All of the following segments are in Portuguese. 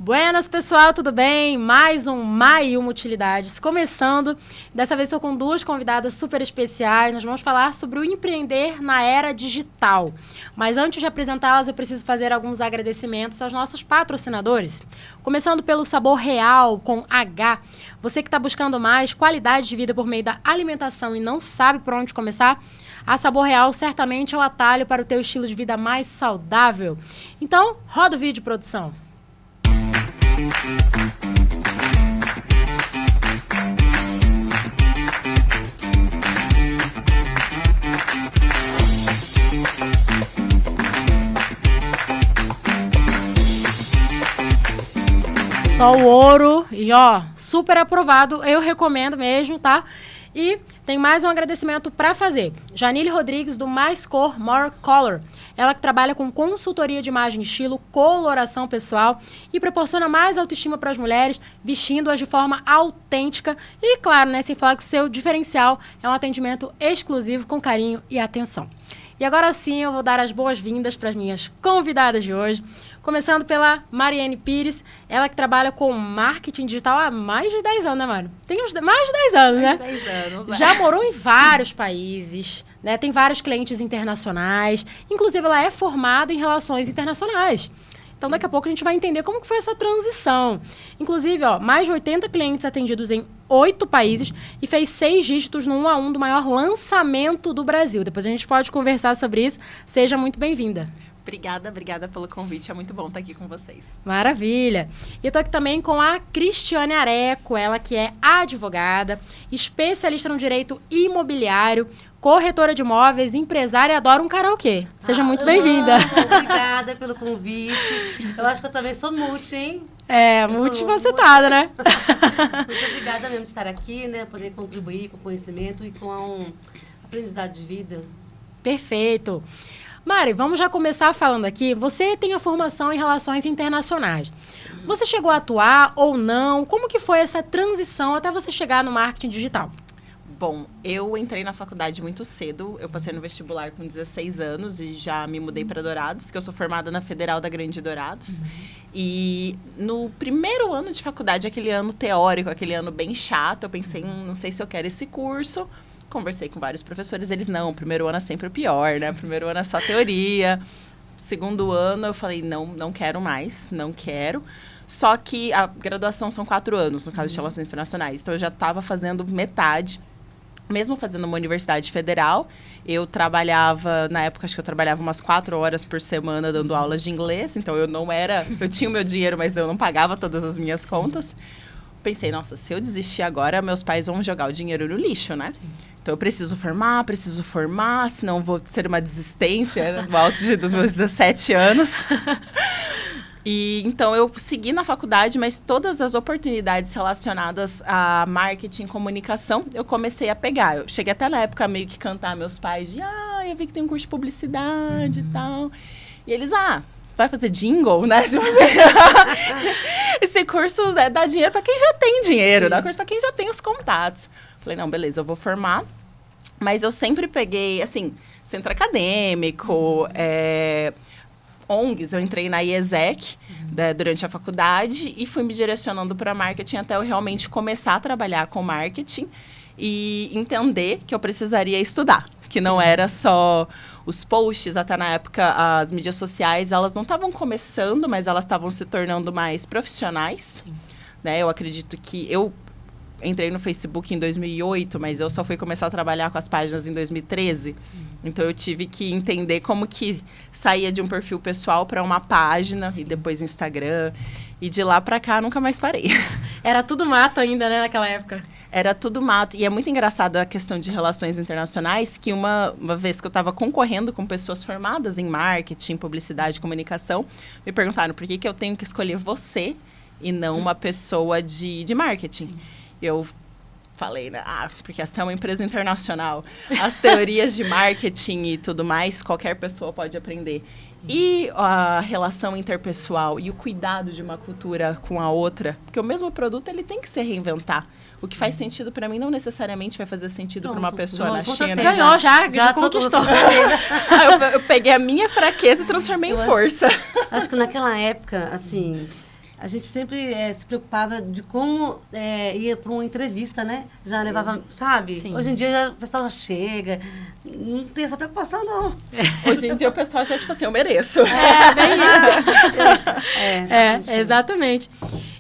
Buenas, pessoal, tudo bem? Mais um Maiuma Utilidades começando. Dessa vez estou com duas convidadas super especiais. Nós vamos falar sobre o empreender na era digital. Mas antes de apresentá-las, eu preciso fazer alguns agradecimentos aos nossos patrocinadores. Começando pelo Sabor Real, com H. Você que está buscando mais qualidade de vida por meio da alimentação e não sabe por onde começar, a Sabor Real certamente é o atalho para o teu estilo de vida mais saudável. Então, roda o vídeo, produção. Só o ouro e ó, super aprovado, eu recomendo mesmo, tá? E tem mais um agradecimento para fazer. Janile Rodrigues, do Mais Cor, More Color. Ela que trabalha com consultoria de imagem e estilo, coloração pessoal e proporciona mais autoestima para as mulheres, vestindo-as de forma autêntica. E, claro, né, sem falar que seu diferencial é um atendimento exclusivo com carinho e atenção. E agora sim, eu vou dar as boas-vindas para as minhas convidadas de hoje. Começando pela Mariane Pires, ela que trabalha com marketing digital há mais de 10 anos, né, Mário? Tem mais de 10 anos, né? Mais de 10 anos. Já morou em vários países, né? Tem vários clientes internacionais. Inclusive, ela é formada em relações internacionais. Então, daqui a pouco a gente vai entender como que foi essa transição. Inclusive, ó, mais de 80 clientes atendidos em 8 países e fez 6 dígitos no 1 a 1 do maior lançamento do Brasil. Depois a gente pode conversar sobre isso. Seja muito bem-vinda. Obrigada pelo convite. É muito bom estar aqui com vocês. Maravilha. E eu tô aqui também com a Cristiane Areco, ela que é advogada, especialista no direito imobiliário, corretora de imóveis, empresária e adora um karaokê. Seja muito bem-vinda. Obrigada pelo convite. Eu acho que eu também sou multi, hein? É, multifacetada, né? Muito obrigada mesmo de estar aqui, né? Poder contribuir com conhecimento e com um aprendizado de vida. Perfeito. Mari, vamos já começar falando aqui. Você tem a formação em relações internacionais. Você chegou a atuar ou não? Como que foi essa transição até você chegar no marketing digital? Bom, eu entrei na faculdade muito cedo. Eu passei no vestibular com 16 anos e já me mudei para Dourados, que eu sou formada na Federal da Grande Dourados. E no primeiro ano de faculdade, aquele ano teórico, aquele ano bem chato, eu pensei, não sei se eu quero esse curso. Conversei com vários professores, eles não, o primeiro ano é sempre o pior, né? O primeiro ano é só teoria. Segundo ano eu falei, não quero mais, não quero. Só que a graduação são 4 anos, no caso de Relações Internacionais. Então eu já estava fazendo metade. Mesmo fazendo uma universidade federal, eu trabalhava, na época acho que eu trabalhava umas 4 horas por semana dando aulas de inglês. Então eu tinha o meu dinheiro, mas eu não pagava todas as minhas contas. Pensei, nossa, se eu desistir agora, meus pais vão jogar o dinheiro no lixo, né? Sim. Então, eu preciso formar, senão vou ser uma desistente, no alto dos meus 17 anos. E, então, eu segui na faculdade, mas todas as oportunidades relacionadas a marketing e comunicação, eu comecei a pegar. Eu cheguei até na época meio que cantar meus pais de, eu vi que tem um curso de publicidade e tal. E eles, vai fazer jingle, né? Esse curso dá dinheiro para quem já tem dinheiro, dá curso para quem já tem os contatos. Falei, não, beleza, eu vou formar. Mas eu sempre peguei, assim, centro acadêmico, ONGs. Eu entrei na IESEC durante a faculdade e fui me direcionando para marketing até eu realmente começar a trabalhar com marketing e entender que eu precisaria estudar. Que não era só os posts, até na época as mídias sociais, elas não estavam começando, mas elas estavam se tornando mais profissionais. Né? Eu acredito que eu entrei no Facebook em 2008, mas eu só fui começar a trabalhar com as páginas em 2013. Então, eu tive que entender como que saía de um perfil pessoal para uma página e depois Instagram. E de lá para cá, nunca mais parei. Era tudo mato ainda, né, naquela época? Era tudo mato. E é muito engraçada a questão de relações internacionais, que uma vez que eu estava concorrendo com pessoas formadas em marketing, publicidade, comunicação, me perguntaram por que eu tenho que escolher você e não uma pessoa de marketing. Eu falei, né? Porque essa é uma empresa internacional. As teorias de marketing e tudo mais, qualquer pessoa pode aprender. E a relação interpessoal e o cuidado de uma cultura com a outra, porque o mesmo produto ele tem que se reinventar. O que faz sentido para mim não necessariamente vai fazer sentido para uma pessoa na China. Ganhou, já conquistou. Eu peguei a minha fraqueza e transformei em força. Acho que naquela época, assim, a gente sempre se preocupava de como ia para uma entrevista, né? Já levava, sabe? Sim. Hoje em dia o pessoal já chega, não tem essa preocupação, não. Hoje em dia o pessoal já, tipo assim, eu mereço. Bem isso. Exatamente.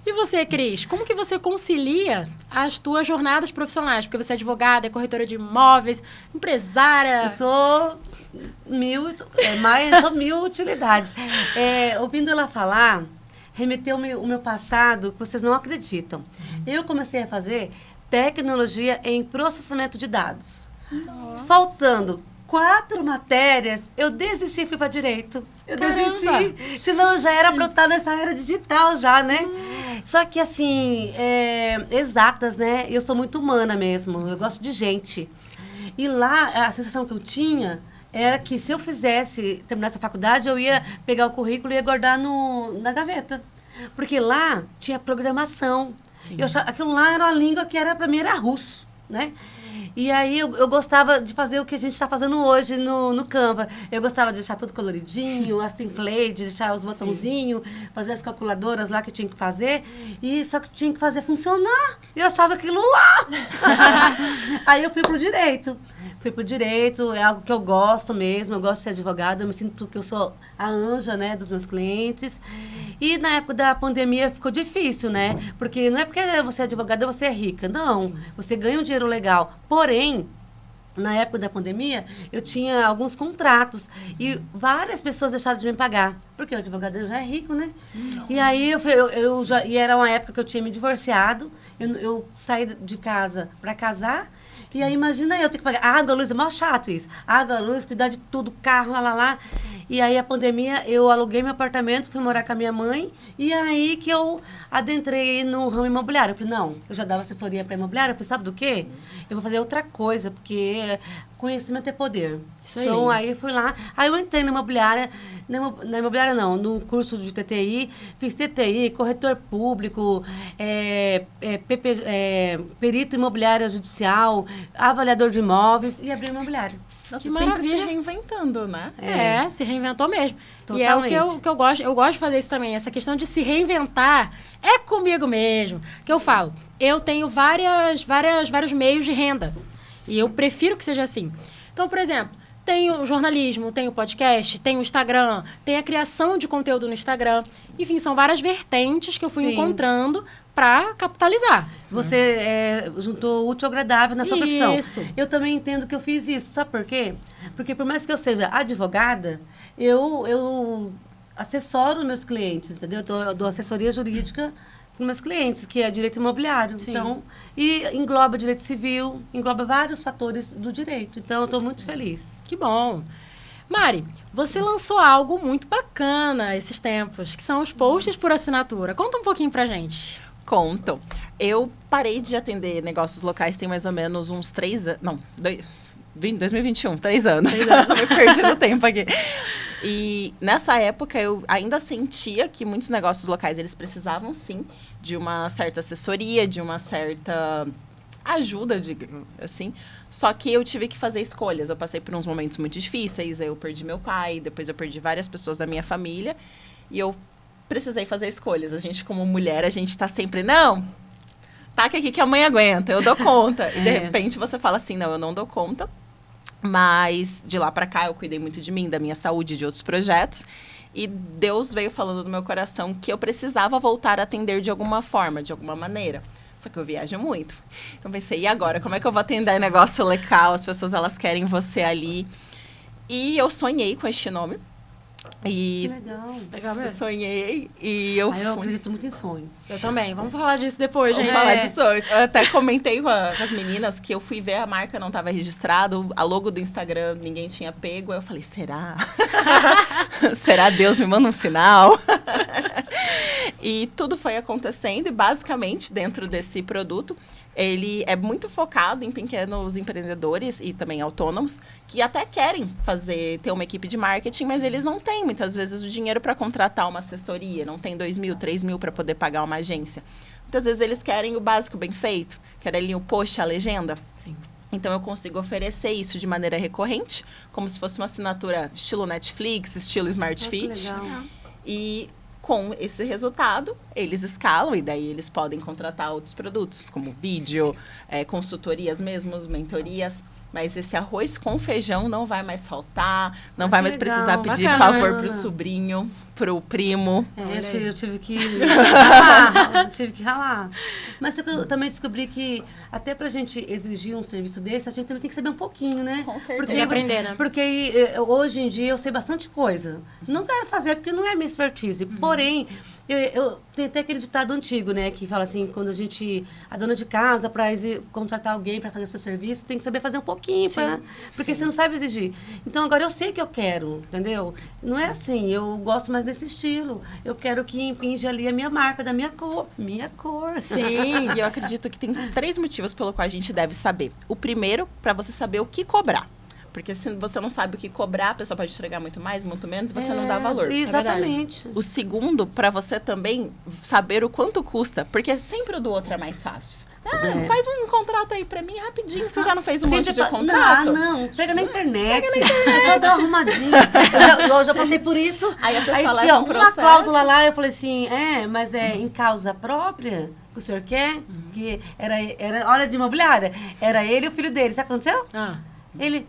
E você, Cris, como que você concilia as tuas jornadas profissionais? Porque você é advogada, é corretora de imóveis, empresária. Eu sou mil utilidades. Ouvindo ela falar, remeteu o meu passado que vocês não acreditam. Eu comecei a fazer tecnologia em processamento de dados. Faltando 4 matérias, eu desisti e fui para direito. Desisti. Senão já era para eu estar nessa era digital já, né? Só que assim, exatas, né? Eu sou muito humana mesmo. Eu gosto de gente. E lá, a sensação que eu tinha era que se eu terminasse a faculdade, eu ia pegar o currículo e ia guardar na gaveta. Porque lá tinha programação. Aquilo lá era uma língua que para mim era russo, né? E aí eu gostava de fazer o que a gente está fazendo hoje no Canva. Eu gostava de deixar tudo coloridinho, as templates, deixar os botãozinhos, fazer as calculadoras lá que tinha que fazer. Só que tinha que fazer funcionar. E eu achava aquilo, uau! Aí eu fui pro direito. É algo que eu gosto mesmo, eu gosto de ser advogada, eu me sinto que eu sou a anja, né, dos meus clientes. E na época da pandemia ficou difícil, né? Porque não é porque você é advogada, você é rica. Não, você ganha um dinheiro legal. Porém, na época da pandemia, eu tinha alguns contratos e várias pessoas deixaram de me pagar. Porque o advogado já é rico, né? E aí, e era uma época que eu tinha me divorciado, eu saí de casa para casar. E aí, imagina eu ter que pagar água, luz, é mó chato isso. Água, luz, cuidar de tudo, carro, lá. E aí, a pandemia, eu aluguei meu apartamento, fui morar com a minha mãe. E aí que eu adentrei no ramo imobiliário. Eu falei, não, eu já dava assessoria para imobiliária. Eu falei, sabe do quê? Eu vou fazer outra coisa, porque conhecimento é poder. Isso aí. Então, aí eu fui lá. Aí eu entrei na imobiliária. Na imobiliária não, no curso de TTI. Fiz TTI, corretor público, perito imobiliário judicial, avaliador de imóveis e abri imobiliário. Nossa, Que sempre maravilha. se reinventando, né? Se reinventou mesmo. Totalmente. E é o que eu gosto. Eu gosto de fazer isso também. Essa questão de se reinventar é comigo mesmo. Que eu falo, eu tenho vários meios de renda. E eu prefiro que seja assim. Então, por exemplo, tem o jornalismo, tem o podcast, tem o Instagram, tem a criação de conteúdo no Instagram. Enfim, são várias vertentes que eu fui encontrando para capitalizar. Você juntou útil ao agradável na sua profissão. Isso. Eu também entendo que eu fiz isso. Sabe por quê? Porque por mais que eu seja advogada, eu assessoro meus clientes, entendeu? Eu dou assessoria jurídica para meus clientes, que é direito imobiliário. Sim. Então, e engloba direito civil, engloba vários fatores do direito. Então, eu estou muito feliz. Que bom. Mari, você lançou algo muito bacana esses tempos, que são os posts por assinatura. Conta um pouquinho pra gente. Conto. Eu parei de atender negócios locais tem mais ou menos uns 3 anos. Não, 2021, 3 anos. Me perdi no tempo aqui. E nessa época eu ainda sentia que muitos negócios locais eles precisavam sim de uma certa assessoria, de uma certa ajuda, assim. Só que eu tive que fazer escolhas. Eu passei por uns momentos muito difíceis. Eu perdi meu pai, depois eu perdi várias pessoas da minha família. E eu precisei fazer escolhas. A gente, como mulher, a gente tá sempre, não, taca aqui que a mãe aguenta, eu dou conta. E de repente você fala assim, não, eu não dou conta. Mas de lá pra cá eu cuidei muito de mim, da minha saúde, de outros projetos. E Deus veio falando no meu coração que eu precisava voltar a atender de alguma forma, de alguma maneira. Só que eu viajo muito. Então pensei, e agora? Como é que eu vou atender negócio local? As pessoas, elas querem você ali. E eu sonhei com este nome. E Que legal. Legal eu mesmo. sonhei e eu Eu fui. acredito muito em sonho. Eu também. Vamos falar disso depois, gente. Vamos falar de sonhos. Eu até comentei com as meninas que eu fui ver, a marca não estava registrada, a logo do Instagram ninguém tinha pego. Aí eu falei, será? Será Deus me manda um sinal? E tudo foi acontecendo e basicamente dentro desse produto, ele é muito focado em pequenos empreendedores e também autônomos que até querem ter uma equipe de marketing, mas eles não têm muitas vezes o dinheiro para contratar uma assessoria, não tem 2.000, 3.000 para poder pagar uma agência. Muitas vezes eles querem o básico bem feito, querem ali o post, a legenda. Sim. Então, eu consigo oferecer isso de maneira recorrente, como se fosse uma assinatura estilo Netflix, estilo Smart Fit. Legal. E Com esse resultado, eles escalam e daí eles podem contratar outros produtos, como vídeo, consultorias mesmo, mentorias. Mas esse arroz com feijão não vai mais faltar, não vai mais precisar pedir favor pro sobrinho, pro primo. Eu tive que ralar. Mas eu também descobri que até pra gente exigir um serviço desse, a gente também tem que saber um pouquinho, né? Com certeza. Porque, aprender, né? Porque hoje em dia eu sei bastante coisa. Não quero fazer porque não é minha expertise. Porém, eu tenho até aquele ditado antigo, né? Que fala assim, quando a dona de casa, para contratar alguém para fazer seu serviço, tem que saber fazer um pouquinho, porque você não sabe exigir. Então, agora eu sei que eu quero, entendeu? Não é assim, eu gosto mais desse estilo. Eu quero que impinge ali a minha marca, da minha cor. Minha cor. Sim, e eu acredito que tem 3 motivos pelo qual a gente deve saber. O primeiro, para você saber o que cobrar. Porque se você não sabe o que cobrar, a pessoa pode entregar muito mais, muito menos, você não dá valor. Exatamente. O segundo, para você também saber o quanto custa, porque sempre o do outro é mais fácil. Faz um contrato aí pra mim rapidinho. Você já não fez um monte de contrato? Não. Pega na internet. É só dar uma arrumadinha. Eu já passei por isso. Aí a pessoa tinha leva um uma processo. cláusula lá, eu falei assim, mas é em causa própria que o senhor quer? Que era hora de imobiliária. Era ele e o filho dele. Sabe o que aconteceu? Ele...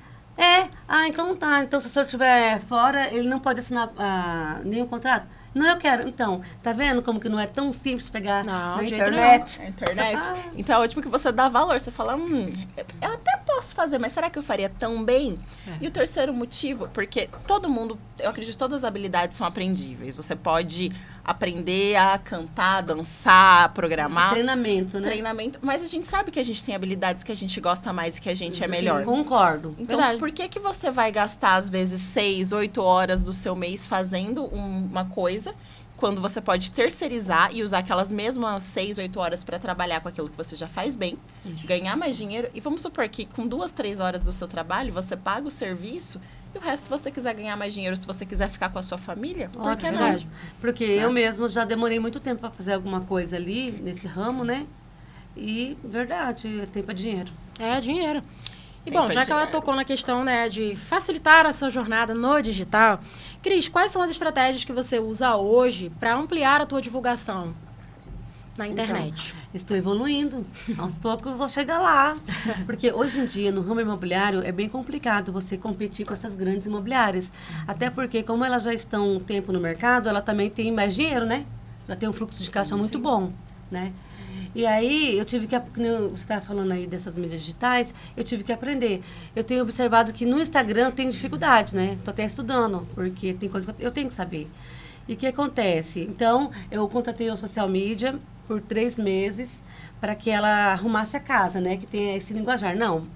então tá. Então, se o senhor estiver fora, ele não pode assinar nenhum contrato? Não, eu quero. Então, tá vendo como que não é tão simples pegar na internet? Então, é ótimo que você dá valor. Você fala, eu até posso fazer, mas será que eu faria tão bem? E o terceiro motivo, porque todo mundo, eu acredito que todas as habilidades são aprendíveis. Você pode aprender a cantar, dançar, programar. Treinamento, né? Treinamento. Mas a gente sabe que a gente tem habilidades que a gente gosta mais e que a gente é melhor. Concordo. Então, por que você vai gastar, às vezes, 6, 8 horas do seu mês fazendo uma coisa, quando você pode terceirizar e usar aquelas mesmas 6, 8 horas para trabalhar com aquilo que você já faz bem, ganhar mais dinheiro. E vamos supor que com 2, 3 horas do seu trabalho, você paga o serviço e o resto, se você quiser ganhar mais dinheiro, se você quiser ficar com a sua família, por que não? Porque eu mesmo já demorei muito tempo para fazer alguma coisa ali, nesse ramo, né? E, verdade, tempo é dinheiro. É dinheiro. E bom, já que ela tocou na questão, né, de facilitar a sua jornada no digital, Cris, quais são as estratégias que você usa hoje para ampliar a tua divulgação na internet? Então, estou evoluindo. Aos poucos eu vou chegar lá. Porque hoje em dia, no ramo imobiliário, é bem complicado você competir com essas grandes imobiliárias. Até porque, como elas já estão um tempo no mercado, ela também tem mais dinheiro, né? Já tem um fluxo de caixa muito bom, né? E aí, eu tive que... Você estava falando aí dessas mídias digitais, eu tive que aprender. Eu tenho observado que no Instagram eu tenho dificuldade, né? Estou até estudando, porque tem coisa que eu tenho que saber. E o que acontece? Então, eu contratei a social media por 3 meses para que ela arrumasse a casa, né? Que tem esse linguajar. Não,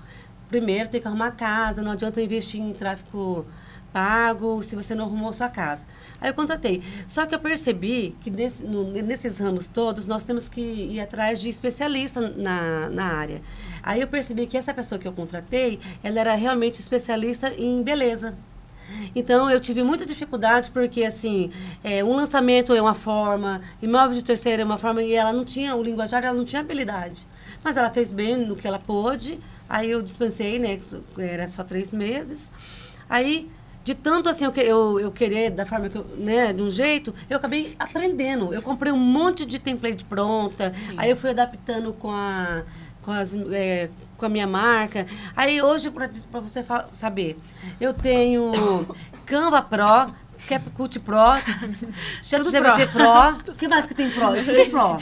primeiro tem que arrumar a casa, não adianta investir em tráfego pago se você não arrumou a sua casa. Aí eu contratei. Só que eu percebi que nesses ramos todos, nós temos que ir atrás de especialista na área. Aí eu percebi que essa pessoa que eu contratei, ela era realmente especialista em beleza. Então, eu tive muita dificuldade porque, assim, um lançamento é uma forma, imóvel de terceiro é uma forma, e ela não tinha, o linguajar, ela não tinha habilidade. Mas ela fez bem no que ela pôde, aí eu dispensei, né, era só 3 meses. Aí, de tanto, assim, eu querer da forma que eu, né, de um jeito, eu acabei aprendendo. Eu comprei um monte de template pronta, aí eu fui adaptando com a minha marca. Aí hoje, para você saber, eu tenho Canva Pro, CapCut Pro, ChatGPT Pro. O que mais que tem Pro? Tudo Pro.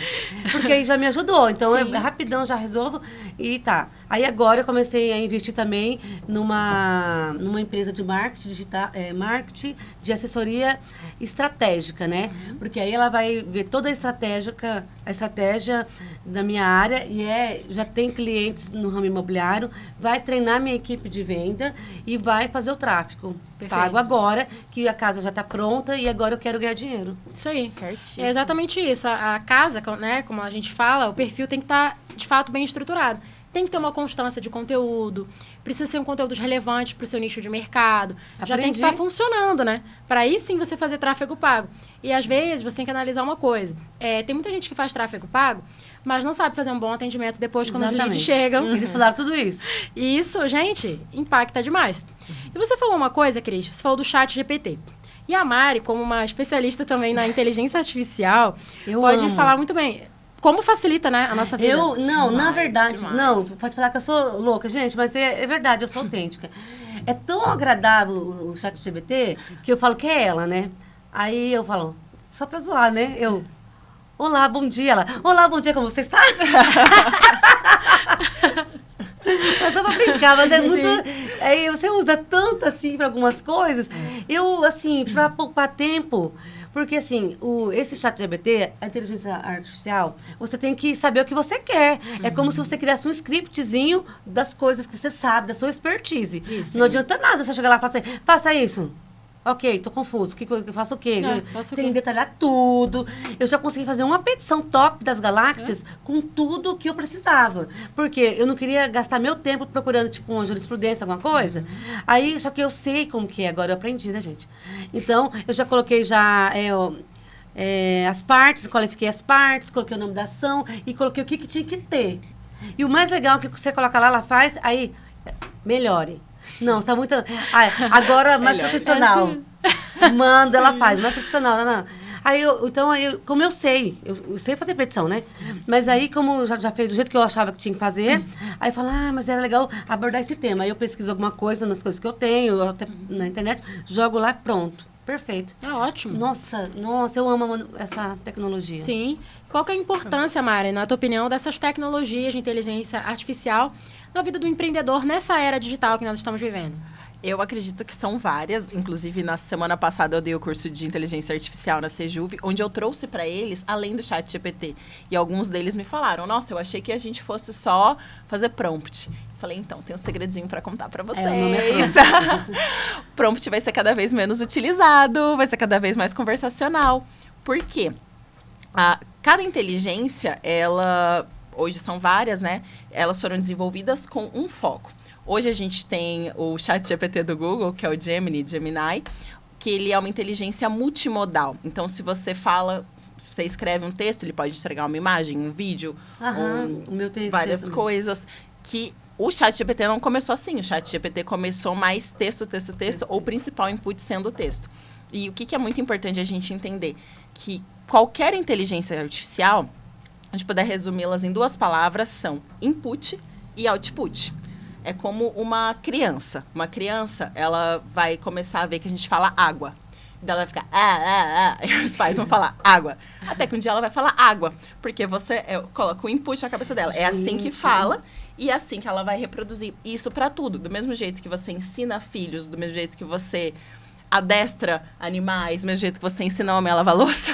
Porque aí já me ajudou. Então, rapidão já resolvo e tá. Aí agora eu comecei a investir também numa empresa de marketing digital, marketing de assessoria estratégica, né? Porque aí ela vai ver toda a estratégia da minha área e já tem clientes no ramo imobiliário, vai treinar minha equipe de venda e vai fazer o tráfego. Perfeito. Pago agora, que a casa já está pronta e agora eu quero ganhar dinheiro. Isso aí. Certíssimo. É exatamente isso. A casa, né, como a gente fala, o perfil tem que estar, de fato, bem estruturado. Tem que ter uma constância de conteúdo, precisa ser um conteúdo relevante para o seu nicho de mercado. Já tem que estar funcionando, né? Para aí sim você fazer tráfego pago. E às vezes você tem que analisar uma coisa. Tem muita gente que faz tráfego pago, mas não sabe fazer um bom atendimento depois quando os leads chegam. Eles falaram tudo isso. E isso, gente, impacta demais. E você falou uma coisa, Cris, você falou do chat GPT. E a Mari, como uma especialista também na inteligência artificial, Eu pode amo. falar muito bem como facilita, né, a nossa vida. Não, na Demais, verdade, demais. não, pode falar que eu sou louca, gente, mas é verdade, eu sou autêntica. É tão agradável o ChatGPT que eu falo que é ela, né? Aí eu falo, só pra zoar, né? Olá, bom dia. Ela, olá, bom dia, como você está? Mas só pra brincar, mas é muito... Aí você usa tanto, assim, pra algumas coisas. Eu, assim, pra poupar tempo... Porque, assim, esse ChatGPT, a inteligência artificial, você tem que saber o que você quer. É como se você criasse um scriptzinho das coisas que você sabe, da sua expertise. Isso. Não adianta nada você chegar lá e falar assim, faça isso. Ok, tô confuso. Eu faço o quê? Faço o Tem quê? que detalhar tudo. Eu já consegui fazer uma petição top das galáxias com tudo que eu precisava. Porque eu não queria gastar meu tempo procurando, tipo, uma jurisprudência, alguma coisa. Aí, só que eu sei como que é. Agora eu aprendi, né, gente? Então, eu já coloquei as partes, qualifiquei as partes, coloquei o nome da ação e coloquei o que tinha que ter. E o mais legal é que você coloca lá, ela faz, aí, melhore. Não, tá muito... agora, mais Melhor. profissional. Manda, ela faz, mais profissional. Não. Aí, como eu sei fazer petição, né? Mas aí, como já fez do jeito que eu achava que tinha que fazer, aí eu falo, mas era legal abordar esse tema. Aí eu pesquiso alguma coisa nas coisas que eu tenho, até na internet, jogo lá, pronto. Perfeito. É ótimo. Nossa, eu amo essa tecnologia. Sim. Qual que é a importância, Mari, na tua opinião, dessas tecnologias de inteligência artificial na vida do empreendedor nessa era digital que nós estamos vivendo? Eu acredito que são várias. Inclusive, na semana passada, eu dei o curso de inteligência artificial na Sejuve, onde eu trouxe para eles, além do ChatGPT. E alguns deles me falaram, nossa, eu achei que a gente fosse só fazer prompt. Falei, então, tem um segredinho para contar para vocês. O nome é Prompt vai ser cada vez menos utilizado, vai ser cada vez mais conversacional. Por quê? Cada inteligência, hoje são várias, né? Elas foram desenvolvidas com um foco. Hoje a gente tem o ChatGPT do Google, que é o Gemini, que ele é uma inteligência multimodal. Então, se você escreve um texto, ele pode entregar uma imagem, um vídeo, o meu texto várias coisas. Que o ChatGPT não começou assim. O ChatGPT começou mais texto, ou o principal input sendo o texto. E o que é muito importante a gente entender? Que qualquer inteligência artificial, a gente puder resumi-las em 2 palavras, são input e output. É como uma criança. Uma criança, ela vai começar a ver que a gente fala água. Daí ela vai ficar, e os pais vão falar água. Até que um dia ela vai falar água. Porque você coloca o input na cabeça dela. É assim que fala e é assim que ela vai reproduzir. Isso pra tudo. Do mesmo jeito que você ensina filhos, do mesmo jeito que você adestra animais, do mesmo jeito que você ensina homem a lavar louça,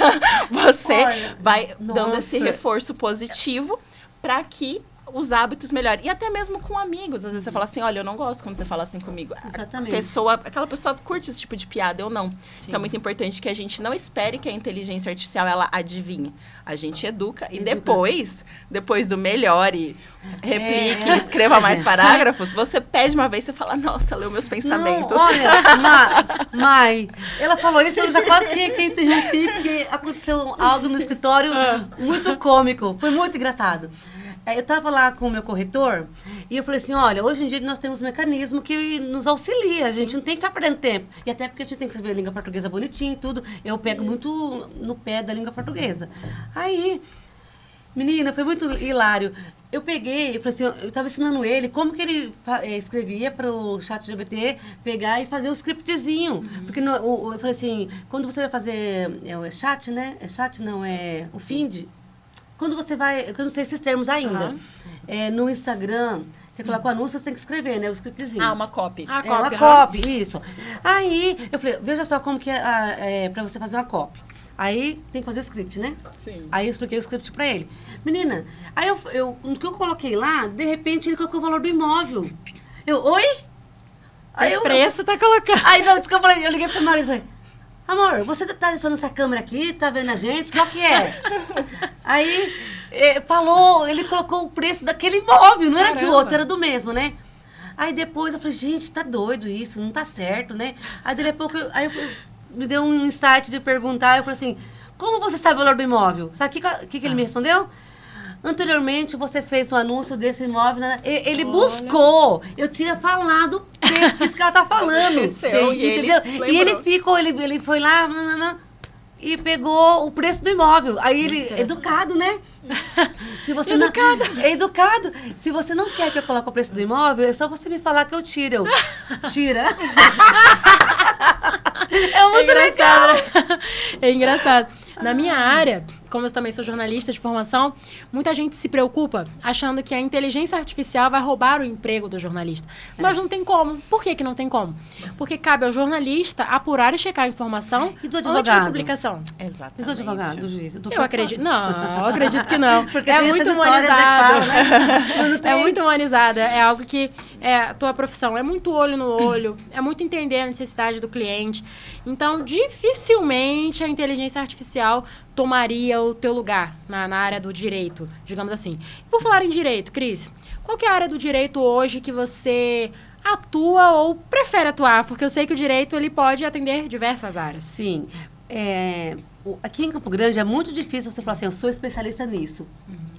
você vai dando esse reforço positivo para que os hábitos melhorem. E até mesmo com amigos. Às vezes você fala assim, olha, eu não gosto quando você fala assim comigo. Exatamente. Aquela pessoa curte esse tipo de piada, eu não. Sim. Então é muito importante que a gente não espere que a inteligência artificial, ela adivinhe. A gente educa. E depois do melhore, replique, escreva mais parágrafos, você pede uma vez, você fala, nossa, leu meus pensamentos. Não, olha, Mai, ela falou isso, eu já quase que interrompi, porque aconteceu algo no escritório muito cômico. Foi muito engraçado. Eu estava lá com o meu corretor e eu falei assim, olha, hoje em dia nós temos um mecanismo que nos auxilia, a gente não tem que ficar perdendo tempo. E até porque a gente tem que saber a língua portuguesa bonitinha e tudo. Eu pego muito no pé da língua portuguesa. Aí, menina, foi muito hilário. Eu peguei, eu falei assim, eu estava ensinando ele como que ele escrevia para o ChatGPT pegar e fazer o scriptzinho. Porque eu falei assim, quando você vai fazer chat, né? Chat não, é o feed. Quando você vai... Eu não sei esses termos ainda. No Instagram, você coloca o anúncio, você tem que escrever, né? O scriptzinho. Uma copy. Uma copy, isso. Aí, eu falei, veja só como que é pra você fazer uma copy. Aí, tem que fazer o script, né? Sim. Aí, eu expliquei o script pra ele. Menina, aí no que eu coloquei lá, de repente, ele colocou o valor do imóvel. Oi? Aí o preço tá colocando. Aí, não, eu falei, eu liguei pro marido e falei, amor, você tá deixando essa câmera aqui, tá vendo a gente? Qual que é? Aí, ele colocou o preço daquele imóvel, não era de outro, era do mesmo, né? Aí depois eu falei, gente, tá doido isso, não tá certo, né? Aí daí a pouco, me deu um insight de perguntar, eu falei assim, como você sabe o valor do imóvel? Sabe o que ele me respondeu? Anteriormente, você fez um anúncio desse imóvel, né? Ele buscou. Eu tinha falado texto, por isso que ela tá falando. Esqueceu, Sim, e ele entendeu? E ele ficou, ele foi lá e pegou o preço do imóvel. Aí ele, educado, né? Se você educado. É educado. Se você não quer que eu coloque o preço do imóvel, é só você me falar que eu tiro. Tira. É muito legal. É engraçado. Na minha área, como eu também sou jornalista de formação, muita gente se preocupa achando que a inteligência artificial vai roubar o emprego do jornalista. Mas não tem como. Por que não tem como? Porque cabe ao jornalista apurar e checar a informação e do antes advogado? Da publicação. Exatamente. E do advogado, do juiz? Eu acredito. Não, eu acredito que não. Porque é muito humanizado. É muito humanizado. É algo que a tua profissão é muito olho no olho, é muito entender a necessidade do cliente. Então, dificilmente a inteligência artificial tomaria o teu lugar na área do direito, digamos assim. E por falar em direito, Cris, qual que é a área do direito hoje que você atua ou prefere atuar? Porque eu sei que o direito ele pode atender diversas áreas. Sim. Aqui em Campo Grande é muito difícil você falar assim, eu sou especialista nisso.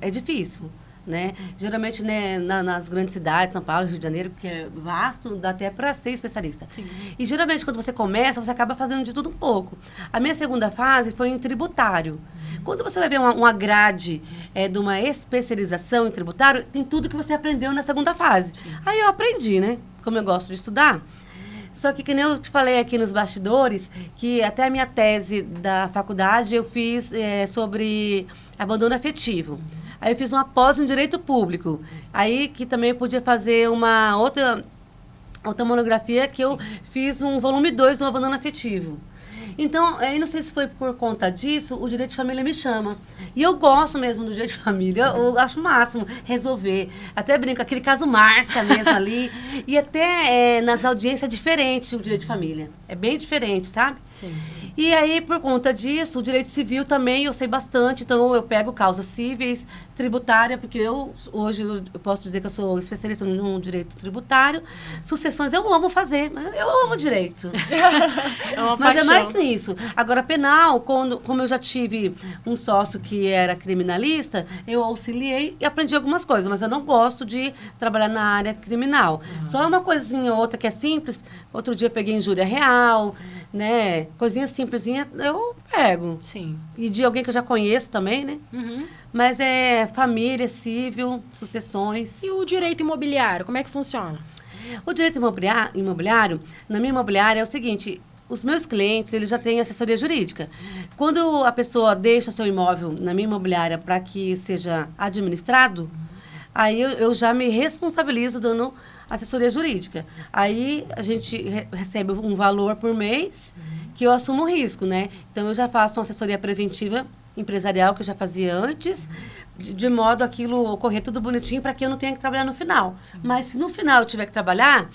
É difícil. Né? Geralmente, né, nas grandes cidades, São Paulo, Rio de Janeiro, porque é vasto, dá até para ser especialista. Sim. E geralmente, quando você começa, você acaba fazendo de tudo um pouco. A minha segunda fase foi em tributário. Quando você vai ver uma grade de uma especialização em tributário, tem tudo que você aprendeu na segunda fase. Sim. Aí eu aprendi, né? Como eu gosto de estudar. Só que nem eu te falei aqui nos bastidores, que até a minha tese da faculdade eu fiz sobre abandono afetivo. Aí eu fiz uma pós em Direito Público. Aí que também eu podia fazer uma outra monografia que eu fiz um volume 2 do abandono afetivo. Então, aí não sei se foi por conta disso, o direito de família me chama. E eu gosto mesmo do direito de família, eu acho o máximo resolver. Até brinco, aquele caso Márcia mesmo ali. E até nas audiências é diferente o direito de família. É bem diferente, sabe? Sim. E aí, por conta disso, o direito civil também eu sei bastante. Então, eu pego causas cíveis, tributária, porque hoje eu posso dizer que eu sou especialista no direito tributário. Sucessões eu amo fazer, eu amo direito. Mas é mais nisso. Agora, penal, como eu já tive um sócio que era criminalista, eu auxiliei e aprendi algumas coisas, mas eu não gosto de trabalhar na área criminal. Só uma coisinha ou outra que é simples. Outro dia eu peguei injúria real, né? Coisinha simplesinha, eu pego. Sim. E de alguém que eu já conheço também, né? Uhum. Mas é família, civil, sucessões. E o direito imobiliário, como é que funciona? O direito imobiliário, na minha imobiliária é o seguinte, os meus clientes, eles já têm assessoria jurídica. Quando a pessoa deixa seu imóvel na minha imobiliária para que seja administrado, aí eu já me responsabilizo dando assessoria jurídica. Aí a gente recebe um valor por mês que eu assumo o risco, né? Então, eu já faço uma assessoria preventiva empresarial que eu já fazia antes, de modo aquilo ocorrer tudo bonitinho para que eu não tenha que trabalhar no final. Sim. Mas se no final eu tiver que trabalhar,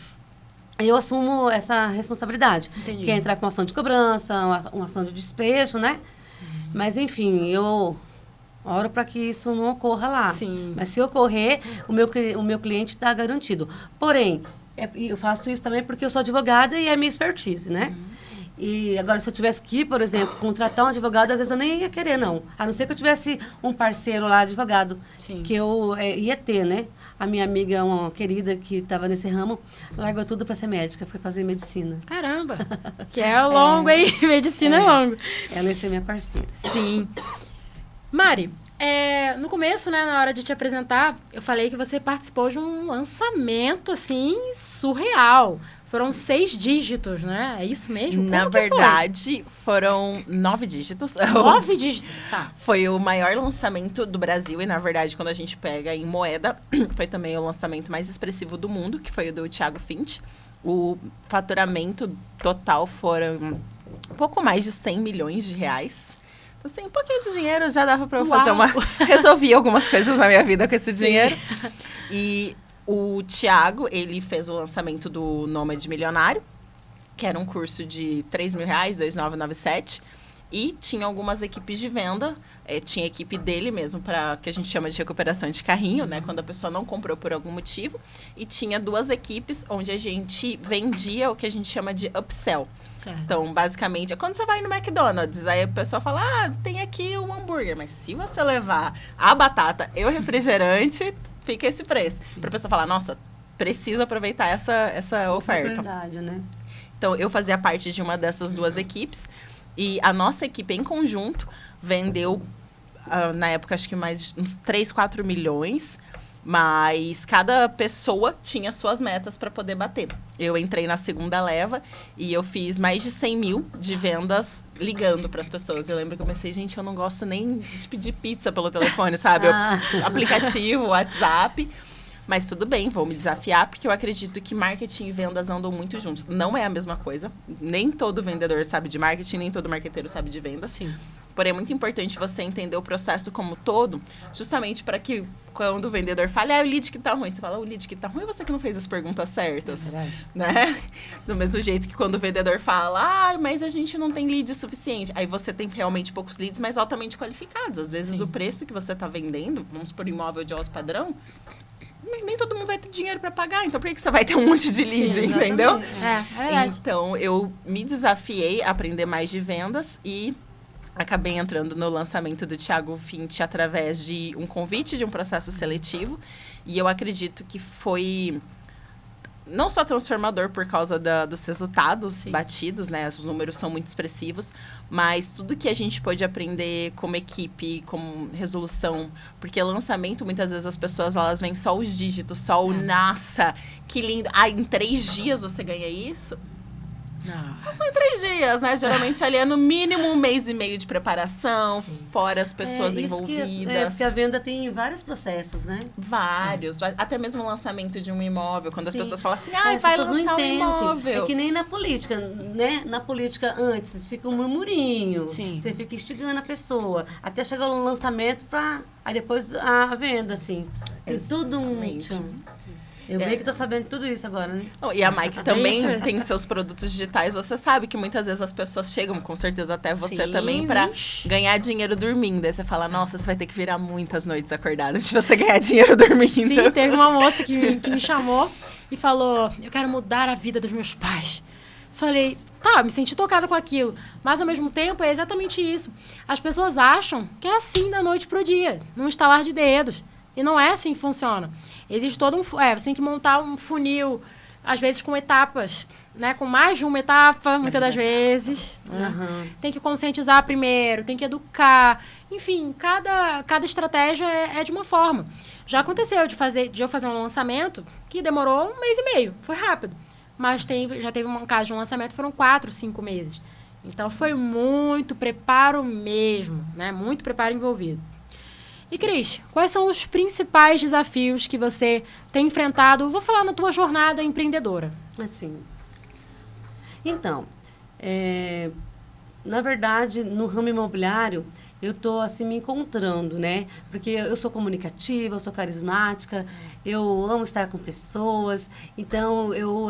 eu assumo essa responsabilidade. Entendi. Que é entrar com uma ação de cobrança, uma ação de despejo, né? Mas, enfim, eu oro para que isso não ocorra lá. Sim. Mas se ocorrer, o meu cliente está garantido. Porém, eu faço isso também porque eu sou advogada e é minha expertise, né? E agora, se eu tivesse que, por exemplo, contratar um advogado, às vezes eu nem ia querer, não. A não ser que eu tivesse um parceiro lá, advogado, Sim. que eu ia ter, né? A minha amiga, uma querida que estava nesse ramo, largou tudo para ser médica, foi fazer medicina. Caramba! Que é longo, hein? Medicina é longo. Ela ia ser minha parceira. Sim. Mari, no começo, né, na hora de te apresentar, eu falei que você participou de um lançamento, assim, surreal. Foram 6 dígitos, né? É isso mesmo? Na verdade, foram 9 dígitos. 9 dígitos, tá. Foi o maior lançamento do Brasil e, na verdade, quando a gente pega em moeda, foi também o lançamento mais expressivo do mundo, que foi o do Thiago Fint. O faturamento total foram um pouco mais de 100 milhões de reais. Então, assim, um pouquinho de dinheiro já dava para eu fazer resolvi algumas coisas na minha vida com esse dinheiro. E o Thiago, ele fez o lançamento do Nômade Milionário, que era um curso de R$3.000, 2.997. E tinha algumas equipes de venda. Tinha a equipe dele mesmo, que a gente chama de recuperação de carrinho, né? Quando a pessoa não comprou por algum motivo. E tinha 2 equipes onde a gente vendia o que a gente chama de upsell. Certo. Então, basicamente, é quando você vai no McDonald's, aí a pessoa fala, tem aqui um hambúrguer. Mas se você levar a batata e o refrigerante, fica esse preço. Para a pessoa falar, nossa, precisa aproveitar essa oferta. Verdade, né? Então, eu fazia parte de uma dessas duas equipes e a nossa equipe, em conjunto, vendeu, na época, acho que mais uns 3, 4 milhões, mas cada pessoa tinha suas metas para poder bater. Eu entrei na segunda leva e eu fiz mais de 100 mil de vendas ligando para as pessoas. Eu lembro que eu pensei, gente, eu não gosto nem de pedir pizza pelo telefone, sabe? Aplicativo, WhatsApp. Mas tudo bem, vou me desafiar, porque eu acredito que marketing e vendas andam muito juntos. Não é a mesma coisa. Nem todo vendedor sabe de marketing, nem todo marqueteiro sabe de vendas. Sim. Porém, é muito importante você entender o processo como todo, justamente para que quando o vendedor fale, o lead que tá ruim, você fala, o lead que tá ruim é você que não fez as perguntas certas. É verdade. Né? Do mesmo jeito que quando o vendedor fala, mas a gente não tem lead suficiente. Aí você tem realmente poucos leads, mas altamente qualificados. Às vezes o preço que você tá vendendo, vamos por imóvel de alto padrão, nem todo mundo vai ter dinheiro para pagar, então por que você vai ter um monte de lead, Sim, entendeu? É verdade. Então, eu me desafiei a aprender mais de vendas e acabei entrando no lançamento do Thiago Fint através de um convite de um processo seletivo. E eu acredito que foi não só transformador por causa dos resultados batidos, né? Os números são muito expressivos, mas tudo que a gente pôde aprender como equipe, como resolução, porque lançamento, muitas vezes as pessoas, elas veem só os dígitos, só o nossa, que lindo. Em 3 dias você ganha isso? Não são em 3 dias, né? Geralmente ali é no mínimo 1 mês e meio de preparação, fora as pessoas envolvidas. Porque a venda tem vários processos, né? Vários. Até mesmo o lançamento de um imóvel, quando as pessoas falam assim, as vai pessoas lançar não um entendem. imóvel. É que nem na política, né? Na política antes, fica um murmurinho. Sim. Você fica instigando a pessoa. Até chegar no lançamento aí depois a venda, assim. Tem tudo um... Eu meio que tô sabendo tudo isso agora, né? E a Mike também tem os seus produtos digitais. Você sabe que muitas vezes as pessoas chegam, com certeza até você também, pra ganhar dinheiro dormindo. Aí você fala, nossa, você vai ter que virar muitas noites acordada antes de você ganhar dinheiro dormindo. Sim, teve uma moça que me chamou e falou, eu quero mudar a vida dos meus pais. Falei, me senti tocada com aquilo. Mas, ao mesmo tempo, é exatamente isso. As pessoas acham que é assim da noite pro dia, num estalar de dedos. E não é assim que funciona. Existe todo você tem que montar um funil, às vezes com etapas, né? Com mais de uma etapa, muitas das vezes. Uhum. Tem que conscientizar primeiro, tem que educar. Enfim, cada estratégia é de uma forma. Já aconteceu de eu fazer um lançamento que demorou 1 mês e meio. Foi rápido. Mas já teve um caso de um lançamento, foram 4, 5 meses. Então, foi muito preparo mesmo, né? Muito preparo envolvido. E, Cris, quais são os principais desafios que você tem enfrentado? Vou falar na tua jornada empreendedora. Assim. Então, na verdade, no ramo imobiliário, eu estou assim, me encontrando, né? Porque eu sou comunicativa, eu sou carismática, eu amo estar com pessoas. Então, eu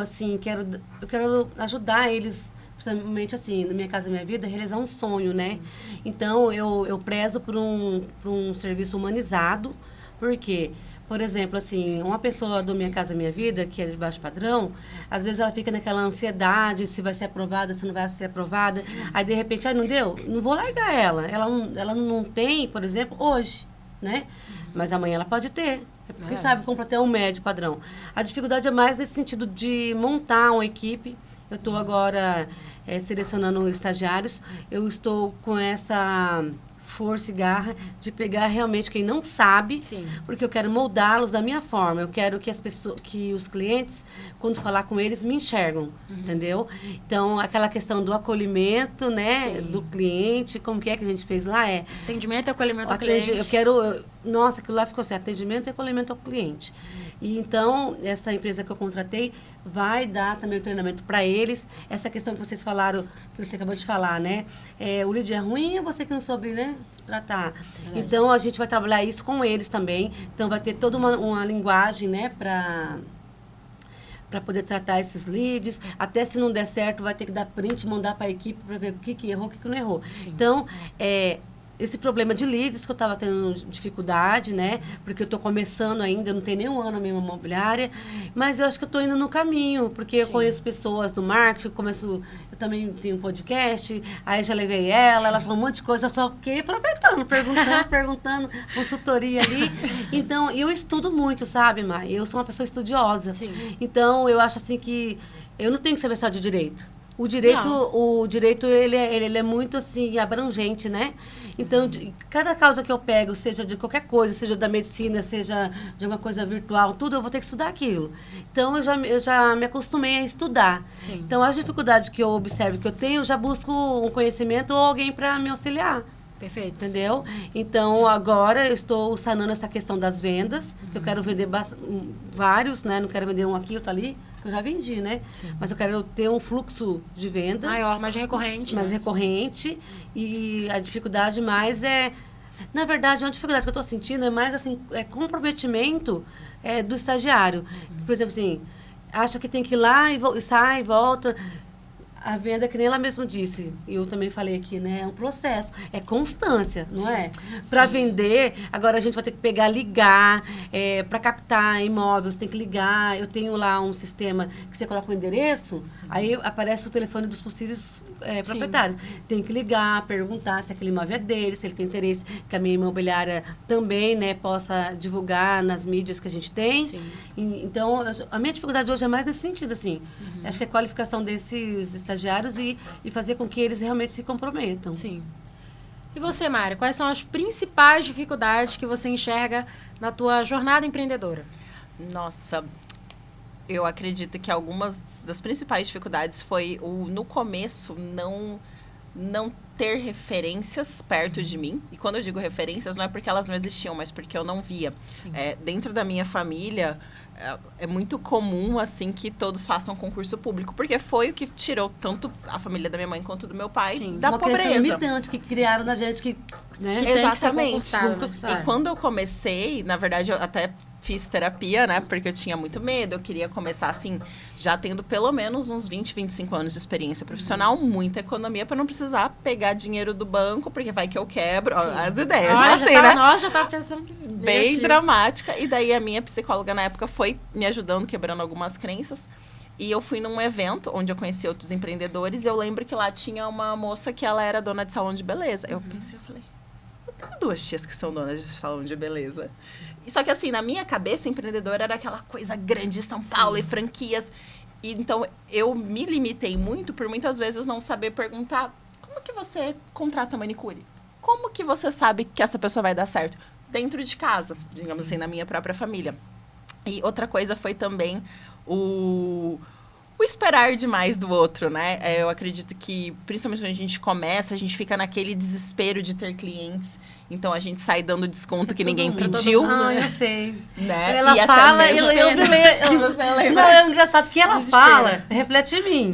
quero ajudar eles, principalmente assim, na Minha Casa Minha Vida, realizar um sonho, né? Então, eu prezo por um serviço humanizado, porque, por exemplo, assim, uma pessoa do Minha Casa Minha Vida, que é de baixo padrão, às vezes ela fica naquela ansiedade, se vai ser aprovada, se não vai ser aprovada. Sim. Aí, de repente, não deu? Não vou largar ela. Ela não tem, por exemplo, hoje, né? Mas amanhã ela pode ter. Quem sabe compra até um médio padrão. A dificuldade é mais nesse sentido de montar uma equipe. Eu estou agora selecionando estagiários. Eu estou com essa força e garra de pegar realmente quem não sabe, porque eu quero moldá-los da minha forma. Eu quero que os clientes, quando falar com eles, me enxergam, entendeu? Então, aquela questão do acolhimento, né, do cliente, como que a gente fez lá atendimento e acolhimento ao cliente. Nossa, aquilo lá ficou certo, atendimento e acolhimento ao cliente. E então, essa empresa que eu contratei vai dar também o treinamento para eles. Essa questão que vocês falaram, que você acabou de falar, né? O lead é ruim, é você que não soube, né, tratar. Então, a gente vai trabalhar isso com eles também. Então, vai ter toda uma linguagem, né, para poder tratar esses leads. Até se não der certo, vai ter que dar print, mandar para a equipe para ver o que errou, o que não errou. Sim. Então, esse problema de leads que eu estava tendo dificuldade, né? Porque eu estou começando ainda, eu não tenho nenhum ano na minha imobiliária, mas eu acho que eu estou indo no caminho, porque eu conheço pessoas do marketing, eu também tenho um podcast, aí já levei ela falou um monte de coisa, eu só fiquei aproveitando, perguntando, consultoria ali. Então, eu estudo muito, sabe, Mai? Eu sou uma pessoa estudiosa. Sim. Então, eu acho assim que eu não tenho que saber só de direito. O direito ele é muito assim abrangente, né? Então, cada causa que eu pego, seja de qualquer coisa, seja da medicina, seja de alguma coisa virtual, tudo, eu vou ter que estudar aquilo. Então, eu já me acostumei a estudar. Sim. Então, as dificuldades que eu observo que eu tenho, eu já busco um conhecimento ou alguém para me auxiliar. Perfeito. Entendeu? Então, agora eu estou sanando essa questão das vendas, que eu quero vender vários, né? Não quero vender um aqui, outro ali, que eu já vendi, né? Sim. Mas eu quero ter um fluxo de venda. Maior, mais recorrente. Mais recorrente. E a dificuldade mais é... Na verdade, uma dificuldade que eu estou sentindo é mais, assim, comprometimento do estagiário. Por exemplo, assim, acha que tem que ir lá e sai, volta... A venda, que nem ela mesma disse, eu também falei aqui, né? É um processo, é constância, não é? Para vender, agora a gente vai ter que ligar, para captar imóveis, tem que ligar. Eu tenho lá um sistema que você coloca o endereço, aí aparece o telefone dos possíveis proprietários. Tem que ligar, perguntar se aquele imóvel é dele, se ele tem interesse que a minha imobiliária também, né, possa divulgar nas mídias que a gente tem. Então, a minha dificuldade hoje é mais nesse sentido, assim. Acho que é a qualificação desses estagiários e fazer com que eles realmente se comprometam. Sim. E você, Mari, quais são as principais dificuldades que você enxerga na tua jornada empreendedora? Nossa, eu acredito que algumas das principais dificuldades foi no começo, não ter referências perto de mim. E quando eu digo referências, não é porque elas não existiam, mas porque eu não via. Dentro da minha família... É muito comum, assim, que todos façam concurso público, porque foi o que tirou tanto a família da minha mãe quanto do meu pai da pobreza. Uma limitante que criaram na gente que, né? Que exatamente. E quando eu comecei, na verdade, eu até fiz terapia, né? Porque eu tinha muito medo, eu queria começar, assim, já tendo pelo menos uns 20, 25 anos de experiência profissional, muita economia, para não precisar pegar dinheiro do banco, porque vai que eu quebro. As ideias, né? Nossa, já tava pensando bem dramática. E daí a minha psicóloga na época foi me ajudando, quebrando algumas crenças. E eu fui num evento onde eu conheci outros empreendedores, e eu lembro que lá tinha uma moça que ela era dona de salão de beleza. Eu pensei, eu falei, eu tenho 2 tias que são donas de salão de beleza. Só que assim, na minha cabeça, empreendedor era aquela coisa grande de São Paulo e franquias. E, então, eu me limitei muito por muitas vezes não saber perguntar como que você contrata manicure? Como que você sabe que essa pessoa vai dar certo? Dentro de casa, digamos assim, na minha própria família. E outra coisa foi também o esperar demais do outro, né? Eu acredito que, principalmente quando a gente começa, a gente fica naquele desespero de ter clientes. Então, a gente sai dando desconto que ninguém pediu. Eu sei. Né? Ela e fala, eu não, é engraçado que ela fala, reflete em mim.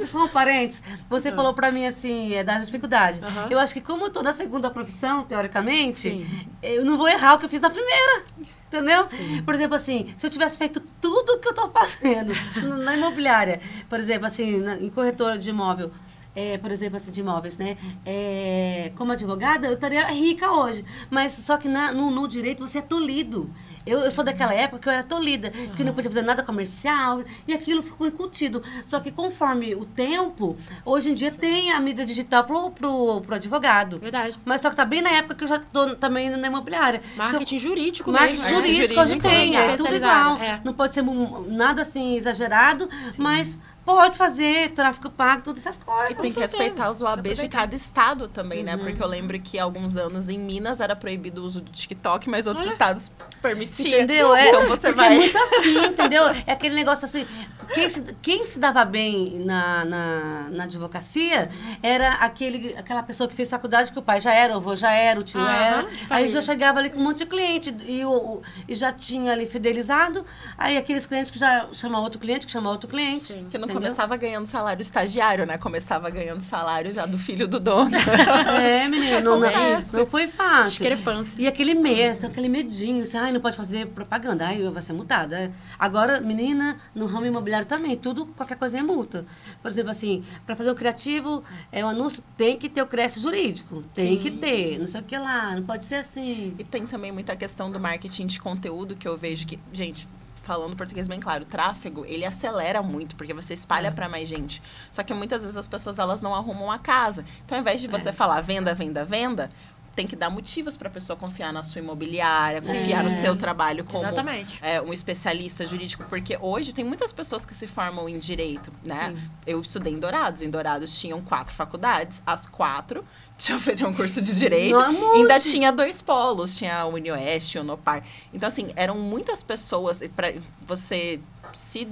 Só um parênteses, você falou pra mim, assim, das dificuldades. Eu acho que como eu tô na segunda profissão, teoricamente, eu não vou errar o que eu fiz na primeira. Entendeu? Sim. Por exemplo, assim, se eu tivesse feito tudo o que eu tô fazendo na imobiliária, por exemplo, assim, em corretora de imóvel, por exemplo, assim, de imóveis, né? Como advogada, eu estaria rica hoje. Mas só que no direito você é tolhido. Eu sou daquela época que eu era tolhida, que não podia fazer nada comercial, e aquilo ficou incutido. Só que conforme o tempo, hoje em dia tem a mídia digital pro advogado. Verdade. Mas só que tá bem na época que eu já tô também na imobiliária. Marketing jurídico mesmo. Marketing jurídico hoje tem, tudo igual. Não pode ser nada assim exagerado, mas... Pode fazer tráfico pago, todas essas coisas. E tem que respeitar os OABs de cada estado também, né? Porque eu lembro que há alguns anos em Minas era proibido o uso do TikTok, mas outros estados permitiam. Entendeu? Então você vai... É muito assim, entendeu? É aquele negócio assim... Quem se dava bem na advocacia era aquela pessoa que fez faculdade, que o pai já era, o avô já era, o tio era. Aí já chegava ali com um monte de cliente e já tinha ali fidelizado. Aí aqueles clientes que já chamam outro cliente, que chama outro cliente. Sim. Que não começava ganhando salário estagiário, né? Começava ganhando salário já do filho do dono. Menino, não foi fácil. Discrepância. E aquele medinho, assim, não pode fazer propaganda, vai ser multada. Agora, menina, no ramo imobiliário imobiliário também, tudo, qualquer coisa é multa. Por exemplo, assim, para fazer um criativo, um anúncio, tem que ter o crédito jurídico. Tem que ter, não sei o que lá, não pode ser assim. E tem também muita questão do marketing de conteúdo, que eu vejo que, gente, falando português bem claro, o tráfego, ele acelera muito, porque você espalha para mais gente. Só que muitas vezes as pessoas, elas não arrumam a casa. Então, ao invés de você falar venda, venda, venda, tem que dar motivos para a pessoa confiar na sua imobiliária, confiar no seu trabalho como um especialista jurídico, porque hoje tem muitas pessoas que se formam em direito, né? Sim. Eu estudei em Dourados tinham 4 faculdades, as 4 tinham um curso de direito, ainda tinha 2 polos, tinha a UniOeste, a Unopar. Então, assim, eram muitas pessoas, para você se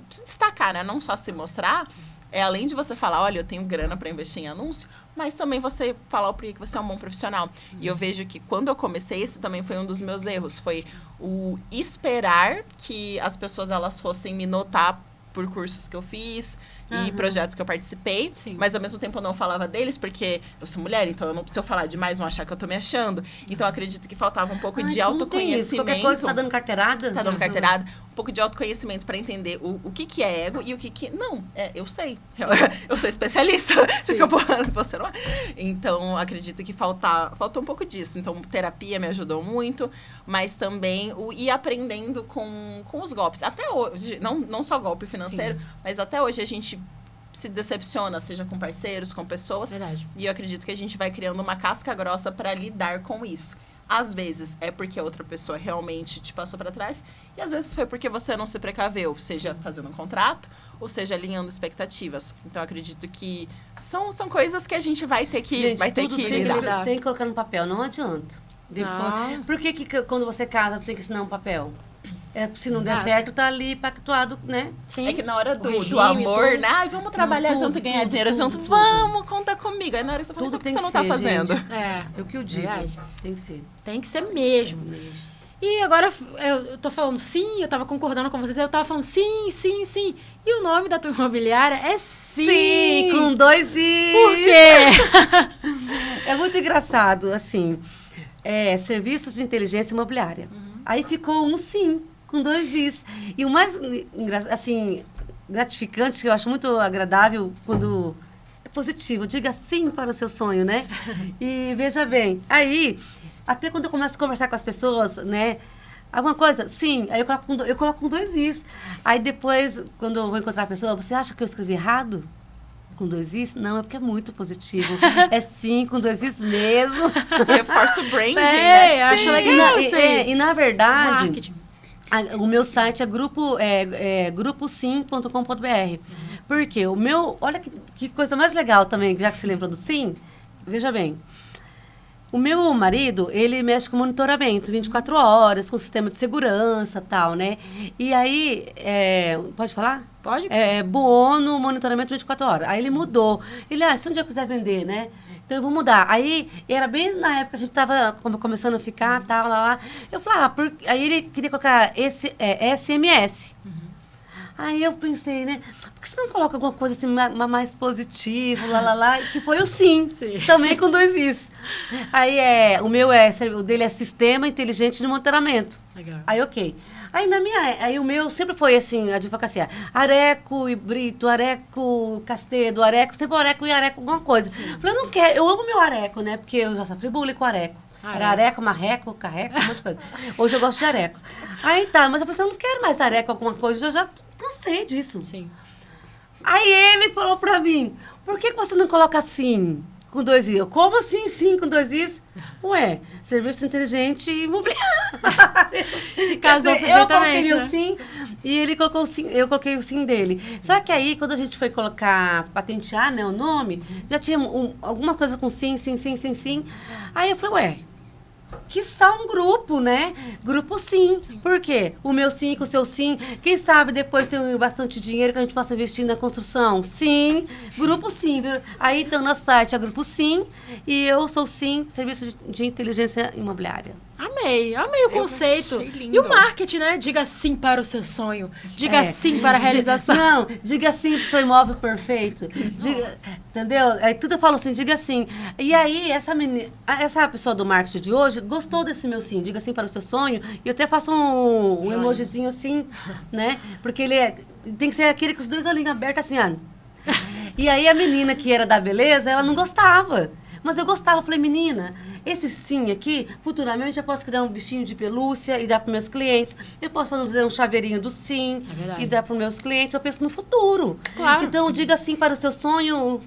destacar, né? Não só se mostrar, além de você falar, olha, eu tenho grana para investir em anúncio, mas também você falar o porquê que você é um bom profissional. E eu vejo que quando eu comecei, esse também foi um dos meus erros. Foi o esperar que as pessoas elas fossem me notar por cursos que eu fiz e projetos que eu participei. Sim. Mas, ao mesmo tempo, eu não falava deles, porque eu sou mulher, então eu não preciso falar demais, vão achar que eu tô me achando. Então, eu acredito que faltava um pouco de autoconhecimento. Qualquer coisa, tá dando carteirada? Tá dando carteirada. Um pouco de autoconhecimento para entender o que é ego e o que... Não, eu sei. Eu sou especialista. Você não é. Então, acredito que faltou um pouco disso. Então, terapia me ajudou muito, mas também ir aprendendo com os golpes. Até hoje, não só golpe financeiro, mas até hoje a gente se decepciona, seja com parceiros, com pessoas. Verdade. E eu acredito que a gente vai criando uma casca grossa para lidar com isso. Às vezes é porque a outra pessoa realmente te passou para trás, e às vezes foi porque você não se precaveu, seja fazendo um contrato, ou seja, alinhando expectativas. Então, eu acredito que são coisas que a gente vai ter que, lidar. Tem que colocar no papel, não adianta. Depois, por que quando você casa, você tem que assinar um papel? Se não der certo, tá ali pactuado, né? Sim. É que na hora do amor, tudo. Né? Vamos trabalhar junto e ganhar dinheiro junto. Vamos, conta comigo. Aí na hora você fala, por que você não tá fazendo? É o que eu digo. Tem que ser. Tem que ser mesmo. E agora, eu tô falando sim, eu tava concordando com vocês, eu tava falando sim. E o nome da tua imobiliária é Sim. Sim, com 2 i. Por quê? É muito engraçado, assim. Serviços de inteligência imobiliária. Aí ficou um sim, com 2 is. E o mais, assim, gratificante, que eu acho muito agradável, quando é positivo, diga sim para o seu sonho, né? E veja bem, aí, até quando eu começo a conversar com as pessoas, né? Alguma coisa, sim, aí eu coloco com 2 is. Aí depois, quando eu vou encontrar a pessoa, você acha que eu escrevi errado? Com 2 is? Não, é porque é muito positivo. É sim, com 2 is mesmo. Reforça o branding, né? Acho legal isso aí. E na verdade, o meu site é gruposim.com.br. Porque o meu... Olha que coisa mais legal também, já que você lembrou do sim. Veja bem. O meu marido, ele mexe com monitoramento 24 horas, com sistema de segurança e tal, né? E aí, pode falar? Pode. Buono, monitoramento 24 horas. Aí ele mudou. Ele, se um dia eu quiser vender, né? Então eu vou mudar. Aí, era bem na época que a gente tava começando a ficar, tal, lá. Eu falei, aí ele queria colocar SMS. Aí eu pensei, né? Por que você não coloca alguma coisa assim mais positiva, que foi o sim. Também com 2 is. Aí o dele é Sistema Inteligente de Monitoramento. Legal. Aí, ok. Aí o meu sempre foi assim, advocacia. Areco e Brito, Areco, Castedo, Areco, sempre Areco e Areco, alguma coisa. Eu falei, eu não quero, eu amo meu Areco, né? Porque eu já sofri bullying com Areco. Era Areco, Marreco, Carreco, um monte de coisa. Hoje eu gosto de Areco. Aí tá, mas eu falei assim, eu não quero mais Areco, alguma coisa, eu já cansei disso. Sim. Aí ele falou pra mim, por que você não coloca assim, com 2 i? Eu, como assim, sim, com 2 is? Ué, serviço inteligente imobiliário. Casou perfeitamente, eu coloquei né? o sim e ele colocou o sim, eu coloquei o sim dele. Só que aí, quando a gente foi patentear, né, o nome, já tinha algumas coisas com sim. Aí eu falei, ué, que só um grupo, né? Grupo sim. Por quê? O meu sim com o seu sim. Quem sabe depois tem bastante dinheiro que a gente possa investir na construção? Sim. Grupo sim. Aí, então, nosso site é Grupo Sim. E eu sou sim, Serviço de Inteligência Imobiliária. Amei o conceito. E o marketing, né? Diga sim para o seu sonho. Diga sim para a realização. Não, diga sim para o seu imóvel perfeito. Entendeu? Aí tudo eu falo assim, diga sim. E aí, essa pessoa do marketing de hoje gostou desse meu sim. Diga sim para o seu sonho. E eu até faço um emojizinho assim, né? Porque ele tem que ser aquele com os 2 olhinhos abertos, assim, ó. E aí a menina que era da beleza, ela não gostava. Mas eu gostava, eu falei, menina, esse sim aqui, futuramente eu posso criar um bichinho de pelúcia e dar para meus clientes. Eu posso fazer um chaveirinho do sim e dar para meus clientes. Eu penso no futuro. Claro. Então, diga sim para o seu sonho.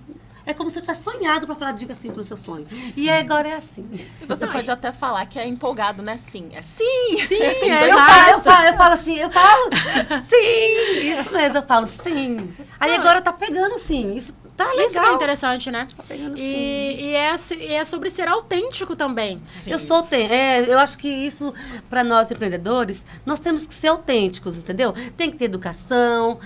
É como se eu tivesse sonhado para falar diga sim para o seu sonho. E agora é assim. E você pode até falar que é empolgado, né? Sim. É sim! Sim, Eu falo assim, sim, isso mesmo, eu falo sim. Aí agora tá pegando sim, isso tá legal. Isso que é interessante, né? Tá pegando sim. E é sobre ser autêntico também. Sim. Eu acho que isso, para nós empreendedores, nós temos que ser autênticos, entendeu? Tem que ter educação,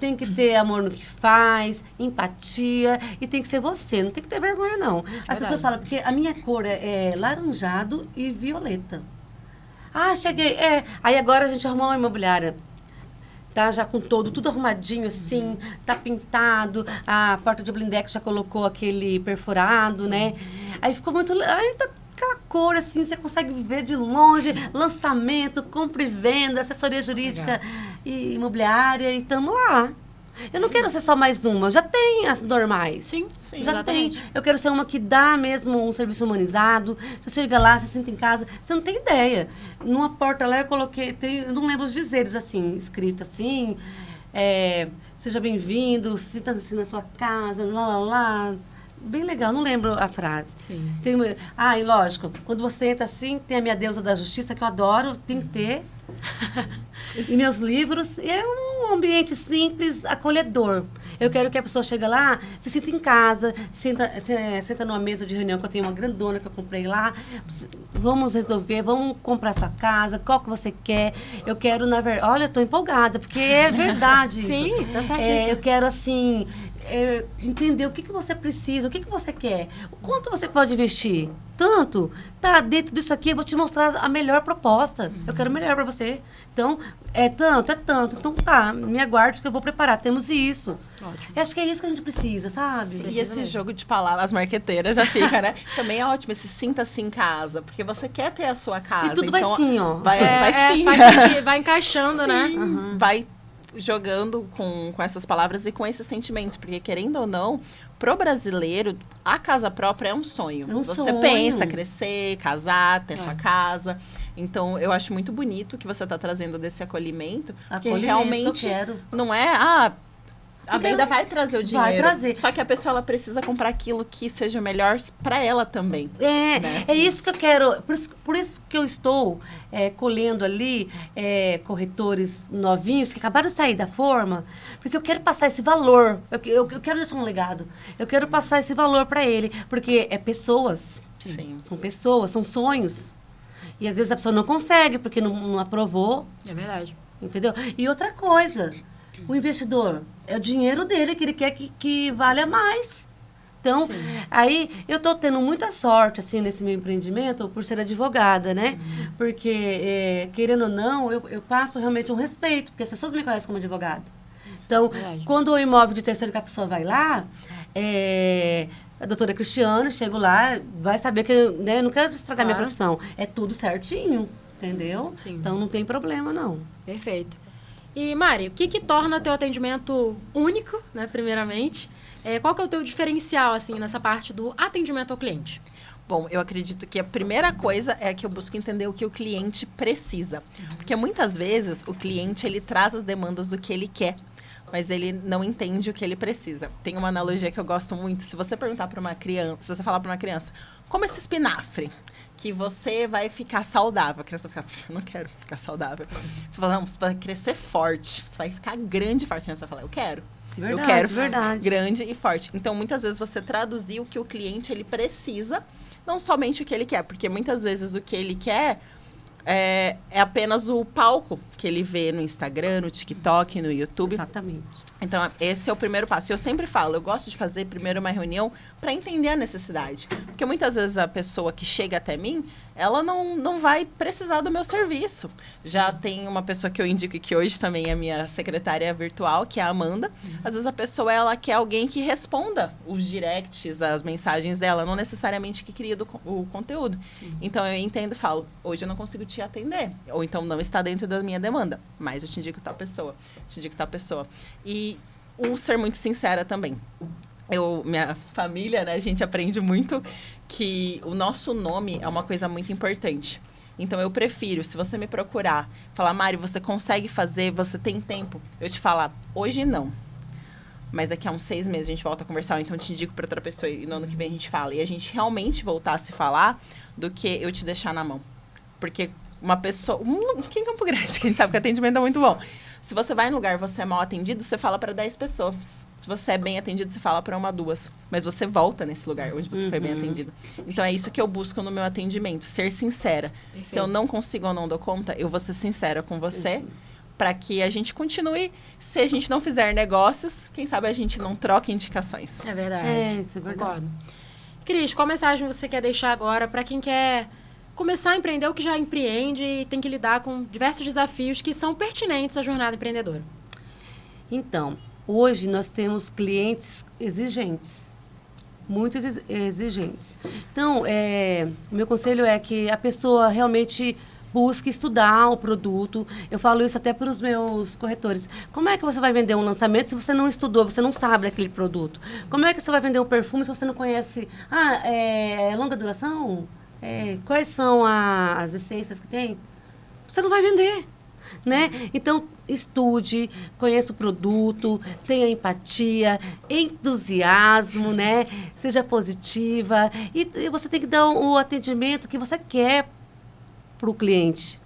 tem que ter amor no que faz, empatia, e tem que ser você, não tem que ter vergonha, não. As pessoas falam, porque a minha cor é laranjado e violeta. Ah, cheguei, Aí agora a gente arrumou uma imobiliária. Tá já com tudo arrumadinho assim, tá pintado, a porta de blindex já colocou aquele perfurado, né? Aí ficou muito... Aí tá aquela cor assim, você consegue ver de longe, lançamento, compra e venda, assessoria jurídica e imobiliária, e tamo lá. Eu não quero ser só mais uma, já tem as normais. Sim, já exatamente. tem. Eu quero ser uma que dá mesmo um serviço humanizado. Você chega lá, você senta em casa, você não tem ideia. Numa porta lá eu coloquei, eu não lembro os dizeres assim, escrito assim, seja bem-vindo, sinta-se na sua casa, lá. Bem legal, não lembro a frase. Sim. E lógico, quando você entra assim, tem a minha deusa da justiça, que eu adoro, tem que ter. E meus livros, é um ambiente simples, acolhedor. Eu quero que a pessoa chegue lá, se sinta em casa, senta numa mesa de reunião, que eu tenho uma grandona que eu comprei lá. Vamos resolver, vamos comprar sua casa, qual que você quer. Eu quero, olha, eu tô empolgada, porque é verdade isso. Sim, tá certíssimo. Eu quero, assim... entender o que você precisa, o que você quer, o quanto você pode investir. Tanto, tá dentro disso aqui, eu vou te mostrar a melhor proposta. Eu quero o melhor para você. Então, é tanto. Então tá, me aguarde que eu vou preparar. Temos isso. Ótimo. Eu acho que é isso que a gente precisa, sabe? E esse jogo de palavras, as marqueteiras já fica, né? Também é ótimo esse sinta-se em casa, porque você quer ter a sua casa. E tudo então, vai sim, ó. Vai sim. Faz sentido, vai encaixando, né? Vai jogando com essas palavras e com esses sentimentos, porque querendo ou não, pro brasileiro, a casa própria é um sonho. É um Você sonho. pensa crescer, casar, ter sua casa. Então, eu acho muito bonito que você está trazendo desse acolhimento, porque realmente eu quero. não é, a venda vai trazer o dinheiro. Vai trazer. Só que a pessoa ela precisa comprar aquilo que seja melhor para ela também. É isso que eu quero. Por isso que eu estou colhendo ali corretores novinhos que acabaram de sair da forma, porque eu quero passar esse valor. Eu quero deixar um legado. Eu quero passar esse valor para ele, porque é pessoas. Sim. São pessoas, são sonhos. E às vezes a pessoa não consegue porque não aprovou. É verdade. Entendeu? E outra coisa, o investidor, é o dinheiro dele que ele quer que valha mais. Então, Sim. aí eu estou tendo muita sorte, assim, nesse meu empreendimento, por ser advogada, né? Porque, querendo ou não, eu passo realmente um respeito, porque as pessoas me conhecem como advogada. Então, Verdade. quando o imóvel de terceiro que a pessoa vai lá, a doutora Cristiane, chego lá, vai saber que eu não quero estragar minha profissão. É tudo certinho, entendeu? Sim. Então, não tem problema, não. Perfeito. E, Mari, o que torna teu atendimento único, né, primeiramente? Qual que é o teu diferencial, assim, nessa parte do atendimento ao cliente? Bom, eu acredito que a primeira coisa é que eu busco entender o que o cliente precisa. Porque muitas vezes o cliente, ele traz as demandas do que ele quer, mas ele não entende o que ele precisa. Tem uma analogia que eu gosto muito. Se você perguntar para uma criança, se você falar para uma criança, como esse espinafre, que você vai ficar saudável. A criança vai ficar, eu não quero ficar saudável. Você fala, não, você vai crescer forte, você vai ficar grande e forte. A criança vai falar, eu quero. Verdade, eu quero verdade. grande e forte. Então, muitas vezes, você traduzir o que o cliente ele precisa, não somente o que ele quer. Porque muitas vezes o que ele quer é apenas o palco que ele vê no Instagram, no TikTok, no YouTube. Exatamente. Então, esse é o primeiro passo. Eu sempre falo, eu gosto de fazer primeiro uma reunião para entender a necessidade. Porque muitas vezes a pessoa que chega até mim, ela não vai precisar do meu serviço. Já tem uma pessoa que eu indico que hoje também é minha secretária virtual, que é a Amanda. Às vezes a pessoa, ela quer alguém que responda os directs, as mensagens dela, não necessariamente que cria o conteúdo. Então, eu entendo e falo, hoje eu não consigo te atender. Ou então, não está dentro da minha demanda. Mas eu te indico tal pessoa. E ser muito sincera também. Minha família, né, a gente aprende muito que o nosso nome é uma coisa muito importante. Então, eu prefiro, se você me procurar, falar, Mari, você consegue fazer, você tem tempo? Eu te falar, hoje não. Mas daqui a uns 6 meses a gente volta a conversar, ou então eu te indico para outra pessoa e no ano que vem a gente fala. E a gente realmente voltar a se falar do que eu te deixar na mão. Porque uma pessoa... Aqui em Campo Grande, que a gente sabe que o atendimento é muito bom. Se você vai num lugar e você é mal atendido, você fala para 10 pessoas. Se você é bem atendido, você fala para 1, 2. Mas você volta nesse lugar onde você foi bem atendido. Então, é isso que eu busco no meu atendimento. Ser sincera. Perfeito. Se eu não consigo ou não dou conta, eu vou ser sincera com você. Para que a gente continue. Se a gente não fizer negócios, quem sabe a gente não troca indicações. É verdade. Isso é verdade. Concordo. Cris, qual mensagem você quer deixar agora para quem quer começar a empreender ou que já empreende e tem que lidar com diversos desafios que são pertinentes à jornada empreendedora? Então, hoje nós temos clientes exigentes, muito exigentes. Então, meu conselho é que a pessoa realmente busque estudar o produto. Eu falo isso até para os meus corretores. Como é que você vai vender um lançamento se você não estudou, você não sabe daquele produto? Como é que você vai vender um perfume se você não conhece? Longa duração? Quais são as essências que tem? Você não vai vender, né? Então, estude, conheça o produto, tenha empatia, entusiasmo, né? Seja positiva. E você tem que dar o atendimento que você quer para o cliente,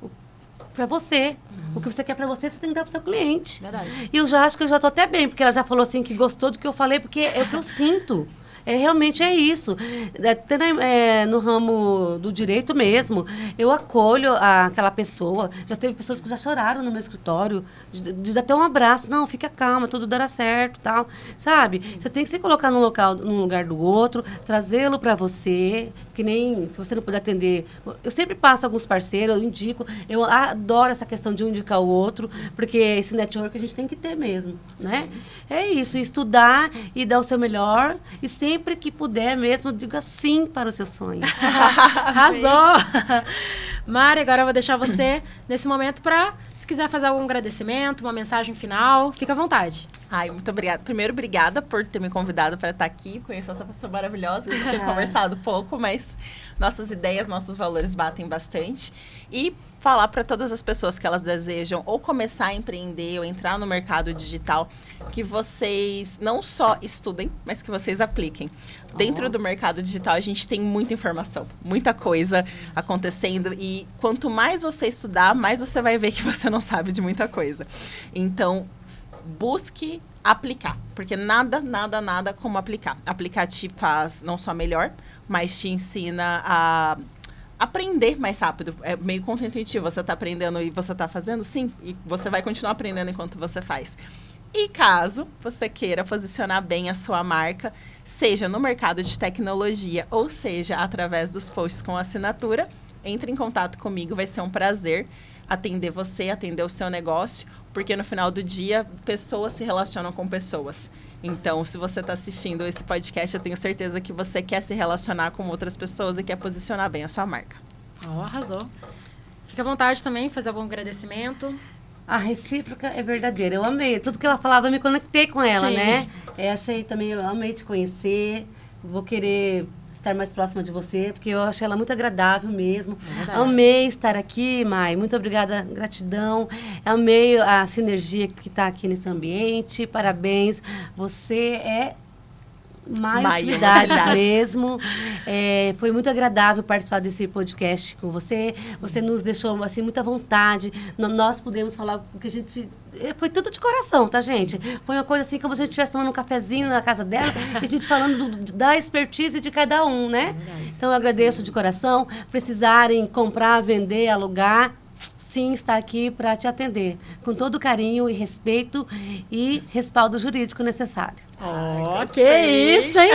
para você. O que você quer para você, você tem que dar para o seu cliente. Verdade. E eu já acho que eu já estou até bem, porque ela já falou assim que gostou do que eu falei, porque é o que eu sinto. Realmente é isso. Até no ramo do direito mesmo, eu acolho aquela pessoa. Já teve pessoas que já choraram no meu escritório, de dar até um abraço. Não, fica calma, tudo dará certo, tal. Sabe? Você tem que se colocar num lugar do outro, trazê-lo para você, que nem se você não puder atender. Eu sempre passo alguns parceiros, eu indico. Eu adoro essa questão de um indicar o outro, porque esse network a gente tem que ter mesmo, né? É isso, estudar e dar o seu melhor e sempre que puder mesmo, diga sim para o seu sonho. Arrasou! Mari, agora eu vou deixar você nesse momento para, se quiser fazer algum agradecimento, uma mensagem final, fica à vontade. Ai, muito obrigada. Primeiro, obrigada por ter me convidado para estar aqui, conhecer essa pessoa maravilhosa. A gente tinha conversado pouco, mas nossas ideias, nossos valores batem bastante. E falar para todas as pessoas que elas desejam ou começar a empreender ou entrar no mercado digital, que vocês não só estudem, mas que vocês apliquem. Dentro do mercado digital, a gente tem muita informação, muita coisa acontecendo. E quanto mais você estudar, mais você vai ver que você não sabe de muita coisa. Então, busque aplicar, porque nada como aplicar. Aplicar te faz não só melhor, mas te ensina a aprender mais rápido. É meio contra-intuitivo. Você está aprendendo e você está fazendo? Sim. E você vai continuar aprendendo enquanto você faz. E caso você queira posicionar bem a sua marca, seja no mercado de tecnologia ou seja através dos posts com assinatura, entre em contato comigo. Vai ser um prazer atender você, atender o seu negócio, porque no final do dia, pessoas se relacionam com pessoas. Então, se você está assistindo esse podcast, eu tenho certeza que você quer se relacionar com outras pessoas e quer posicionar bem a sua marca. Arrasou. Fica à vontade também, fazer algum agradecimento. A recíproca é verdadeira. Eu amei. Tudo que ela falava, eu me conectei com ela, Sim. né? Achei também, eu amei te conhecer. Vou querer estar mais próxima de você, porque eu achei ela muito agradável mesmo. Amei estar aqui, Mai. Muito obrigada, gratidão. Amei a sinergia que está aqui nesse ambiente. Parabéns. Você é utilidades mesmo. Foi muito agradável participar desse podcast com você. Você nos deixou assim, muita vontade. Nós pudemos falar o que a gente... Foi tudo de coração, tá, gente? Foi uma coisa assim, como se a gente estivesse tomando um cafezinho na casa dela e a gente falando da expertise de cada um, né? Então, eu agradeço de coração. Precisarem comprar, vender, alugar, sim, está aqui para te atender. Com todo o carinho e respeito e respaldo jurídico necessário. Que isso, hein?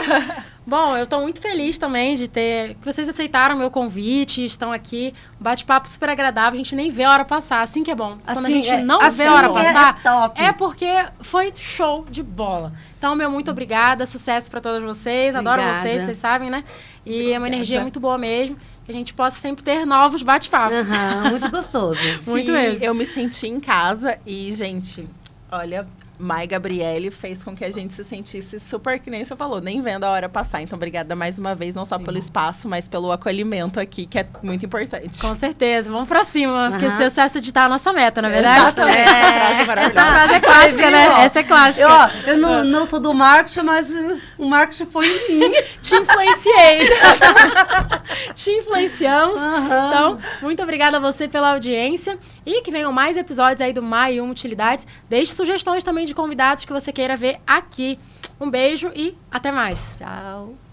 Bom, eu tô muito feliz também de que vocês aceitaram o meu convite, estão aqui. Um bate-papo super agradável, a gente nem vê a hora passar, assim que é bom. Quando a gente não vê a hora passar, é porque foi show de bola. Então, muito obrigada, sucesso para todos vocês, adoro vocês sabem, né? E é uma energia muito boa mesmo, que a gente possa sempre ter novos bate-papos. Muito gostoso. Muito mesmo. Eu me senti em casa e, gente, olha... Mai Gabriele fez com que a gente se sentisse super, que nem você falou, nem vendo a hora passar. Então, obrigada mais uma vez, não só pelo espaço, mas pelo acolhimento aqui, que é muito importante. Com certeza. Vamos pra cima, porque o sucesso de estar a nossa meta, na verdade? Exatamente. Essa frase é clássica, né? Essa é clássica. Eu não sou do marketing, mas o marketing foi em mim. Te influenciei. Te influenciamos. Então, muito obrigada a você pela audiência. E que venham mais episódios aí do Mai 1 Utilidades. Deixe sugestões também de convidados que você queira ver aqui. Um beijo e até mais. Tchau.